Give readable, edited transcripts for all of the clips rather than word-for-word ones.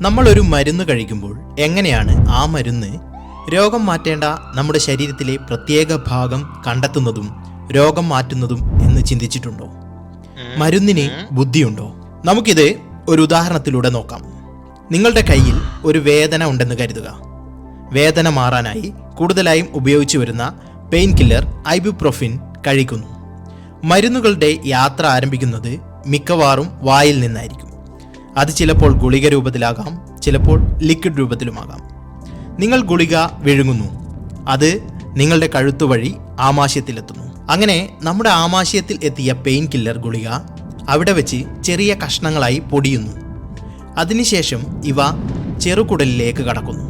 നമ്മളൊരു മരുന്ന് കഴിക്കുമ്പോൾ എങ്ങനെയാണ് ആ മരുന്ന് രോഗം മാറ്റേണ്ട നമ്മുടെ ശരീരത്തിലെ പ്രത്യേക ഭാഗം കണ്ടെത്തുന്നതും രോഗം മാറ്റുന്നതും എന്ന് ചിന്തിച്ചിട്ടുണ്ടോ? മരുന്നിന് ബുദ്ധിയുണ്ടോ? നമുക്കിത് ഒരു ഉദാഹരണത്തിലൂടെ നോക്കാം. നിങ്ങളുടെ കയ്യിൽ ഒരു വേദന ഉണ്ടെന്ന് കരുതുക. വേദന മാറാനായി കൂടുതലായും ഉപയോഗിച്ചു വരുന്ന പെയിൻ കില്ലർ ഐബുപ്രോഫിൻ കഴിക്കുന്നു. മരുന്നുകളുടെ യാത്ര ആരംഭിക്കുന്നത് മിക്കവാറും വായിൽ നിന്നായിരിക്കും. അത് ചിലപ്പോൾ ഗുളിക രൂപത്തിലാകാം, ചിലപ്പോൾ ലിക്വിഡ് രൂപത്തിലുമാകാം. നിങ്ങൾ ഗുളിക വിഴുങ്ങുന്നു, അത് നിങ്ങളുടെ കഴുത്തു വഴി ആമാശയത്തിലെത്തുന്നു. അങ്ങനെ നമ്മുടെ ആമാശയത്തിൽ എത്തിയ പെയിൻ കില്ലർ ഗുളിക അവിടെ വെച്ച് ചെറിയ കഷ്ണങ്ങളായി പൊടിയുന്നു. അതിനുശേഷം ഇവ ചെറുകുടലിലേക്ക് കടക്കുന്നു.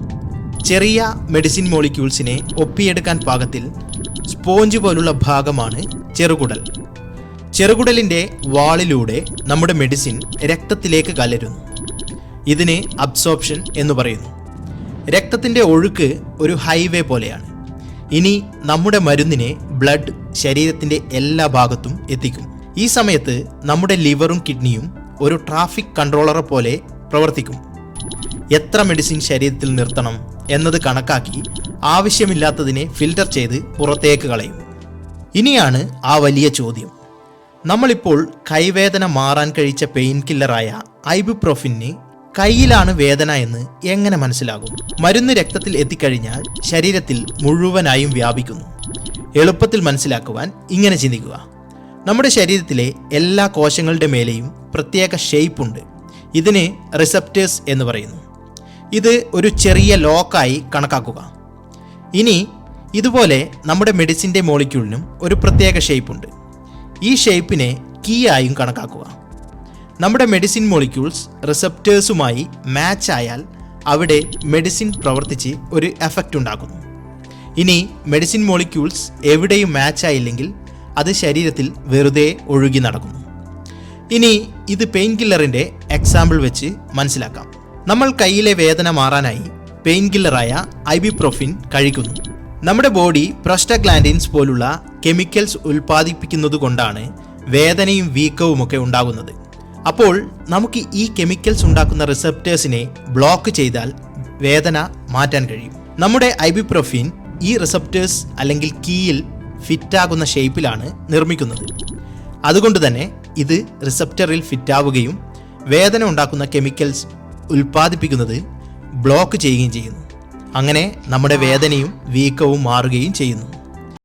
ചെറിയ മെഡിസിൻ മോളിക്യൂൾസിനെ ഒപ്പിയെടുക്കാൻ പാകത്തിൽ സ്പോഞ്ച് പോലുള്ള ഭാഗമാണ് ചെറുകുടൽ. ചെറുകുടലിൻ്റെ വാളിലൂടെ നമ്മുടെ മെഡിസിൻ രക്തത്തിലേക്ക് കലരുന്നു. ഇതിന് അബ്സോർപ്ഷൻ എന്ന് പറയുന്നു. രക്തത്തിൻ്റെ ഒഴുക്ക് ഒരു ഹൈവേ പോലെയാണ്. ഇനി നമ്മുടെ മരുന്നിനെ ബ്ലഡ് ശരീരത്തിൻ്റെ എല്ലാ ഭാഗത്തും എത്തിക്കും. ഈ സമയത്ത് നമ്മുടെ ലിവറും കിഡ്നിയും ഒരു ട്രാഫിക് കൺട്രോളറെ പോലെ പ്രവർത്തിക്കും. എത്ര മെഡിസിൻ ശരീരത്തിൽ നിർത്തണം എന്നത് കണക്കാക്കി ആവശ്യമില്ലാത്തതിനെ ഫിൽട്ടർ ചെയ്ത് പുറത്തേക്ക് കളയും. ഇനിയാണ് ആ വലിയ ചോദ്യം. നമ്മളിപ്പോൾ കൈവേദന മാറാൻ കഴിച്ച പെയിൻ കില്ലറായ ഐബുപ്രോഫിന് കയ്യിലാണ് വേദന എന്ന് എങ്ങനെ മനസ്സിലാകും? മരുന്ന് രക്തത്തിൽ എത്തിക്കഴിഞ്ഞാൽ ശരീരത്തിൽ മുഴുവനായും വ്യാപിക്കുന്നു. എളുപ്പത്തിൽ മനസ്സിലാക്കുവാൻ ഇങ്ങനെ ചിന്തിക്കുക. നമ്മുടെ ശരീരത്തിലെ എല്ലാ കോശങ്ങളുടെ മേലെയും പ്രത്യേക ഷേപ്പ് ഉണ്ട്. ഇതിന് റിസപ്റ്റേഴ്സ് എന്ന് പറയുന്നു. ഇത് ഒരു ചെറിയ ലോക്കായി കണക്കാക്കുക. ഇനി ഇതുപോലെ നമ്മുടെ മെഡിസിൻ്റെ മോളിക്യൂളിനും ഒരു പ്രത്യേക ഷേപ്പ് ഉണ്ട്. ഈ ഷേപ്പിനെ കീ ആയും കണക്കാക്കുക. നമ്മുടെ മെഡിസിൻ മോളിക്യൂൾസ് റിസപ്റ്റേഴ്സുമായി മാച്ച് ആയാൽ അവിടെ മെഡിസിൻ പ്രവർത്തിച്ച് ഒരു എഫക്റ്റ് ഉണ്ടാക്കുന്നു. ഇനി മെഡിസിൻ മോളിക്യൂൾസ് എവിടെയും മാച്ച് ആയില്ലെങ്കിൽ അത് ശരീരത്തിൽ വെറുതെ ഒഴുകി നടക്കുന്നു. ഇനി ഇത് പെയിൻ കില്ലറിൻ്റെ എക്സാമ്പിൾ വെച്ച് മനസ്സിലാക്കാം. നമ്മൾ കയ്യിലെ വേദന മാറാനായി പെയിൻ കില്ലറായ ഐബുപ്രോഫിൻ കഴിക്കുന്നു. നമ്മുടെ ബോഡി പ്രോസ്റ്റാഗ്ലാൻഡിൻസ് പോലുള്ള കെമിക്കൽസ് ഉൽപ്പാദിപ്പിക്കുന്നത് കൊണ്ടാണ് വേദനയും വീക്കവുമൊക്കെ ഉണ്ടാകുന്നത്. അപ്പോൾ നമുക്ക് ഈ കെമിക്കൽസ് ഉണ്ടാക്കുന്ന റിസപ്റ്റേഴ്സിനെ ബ്ലോക്ക് ചെയ്താൽ വേദന മാറ്റാൻ കഴിയും. നമ്മുടെ ഐബുപ്രോഫിൻ ഈ റിസപ്റ്റേഴ്സ് അല്ലെങ്കിൽ കീയിൽ ഫിറ്റാകുന്ന ഷേപ്പിലാണ് നിർമ്മിക്കുന്നത്. അതുകൊണ്ട് തന്നെ ഇത് റിസപ്റ്ററിൽ ഫിറ്റാവുകയും വേദന ഉണ്ടാക്കുന്ന കെമിക്കൽസ് ഉൽപ്പാദിപ്പിക്കുന്നത് ബ്ലോക്ക് ചെയ്യുകയും ചെയ്യുന്നു. അങ്ങനെ നമ്മുടെ വേദനയും വീക്കവും മാറുകയും ചെയ്യുന്നു.